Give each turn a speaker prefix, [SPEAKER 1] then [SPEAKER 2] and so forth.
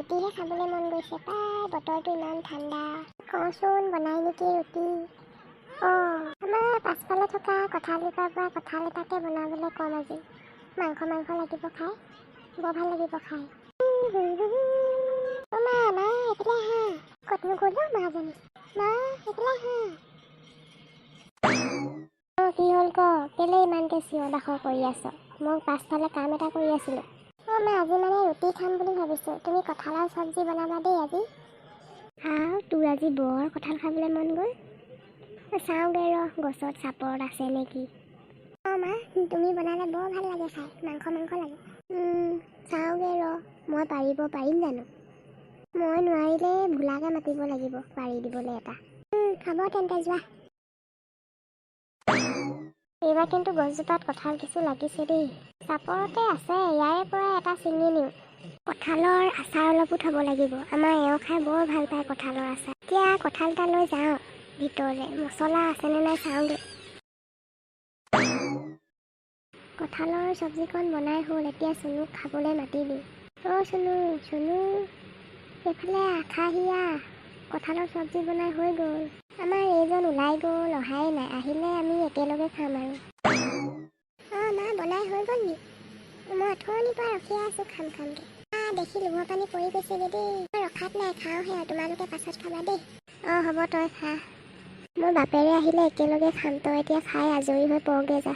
[SPEAKER 1] ৰুটিহে খাবলৈ মন গৈছে পাই, বতৰটো ইমান ঠাণ্ডা। কওঁচোন বনাই নেকি ৰুটি? আমাৰ পাছফালে থকা কঁঠালজোপাৰ পৰা কঁঠাল এটাকে বনাবলৈ ক'ম আজি। মাংস লাগিব খাই, বৰ ভাল লাগিব খাই। মা এইফালে আহা। ক'তনো গ'ল মাজনী? মা এইফালে আহা। কি হ'ল ক? কেলে ইমানকে চিঞৰ বাখৰ কৰি আছ? মই পাছফালে কাম এটা কৰি আছিলোঁ। মই আজি মানে ৰুটি খাম বুলি ভাবিছোঁ। তুমি কঁঠালৰ চব্জি বনাবা দেই আজি। তোৰ আজি বৰ কঁঠাল খাবলৈ মন গ'ল। চাওঁগৈ গছত চাপৰত আছে নেকি। মা তুমি বনালে বৰ ভাল লাগে খাই, মাংস লাগে। চাওঁগৈ মই পাৰিম জানো? মই নোৱাৰিলে ভোলাকে মাতিব লাগিব পাৰি দিবলৈ এটা। খাব তেন্তে যোৱা। এইবাৰ কিন্তু গছজোপাত কঁঠাল কিছু লাগিছে দেই। চাপৰতে আছে, ইয়াৰে পৰা এটা ছিঙি নিওঁ। কঁঠালৰ আচাৰ অলপো থ'ব লাগিব। আমাৰ এওঁ খাই বৰ ভাল পায় কঁঠালৰ আচাৰ। এতিয়া কঁঠাল এটা লৈ যাওঁ ভিতৰলৈ, মছলা আছেনে নাই চাওঁগৈ। কঁঠালৰ চব্জিকণ বনাই হ'ল, এতিয়া চুনুক খাবলৈ মাতি দিওঁ। চুনু এইফালে আখাহিয়া, কঁঠালৰ চব্জি বনাই হৈ গ'ল। আমাৰ এইজন ওলাই গ'ল, অহাই নাই। আহিলে আমি একেলগে খাম আৰু। মা বনাই হৈ গ'ল নি? মই অথনিৰ পৰা ৰখি আছোঁ খামকৈ। দেখি লোভৰ পানী পৰি গৈছেগৈ দেই। মই ৰখাত নাই, খাওঁহে আৰু তোমালোকে পাছত খাবা দেই। হ'ব তই খা। মোৰ বাপেৰে আহিলে একেলগে খাম, তই এতিয়া খাই আজৰি হৈ পৰগৈ যা।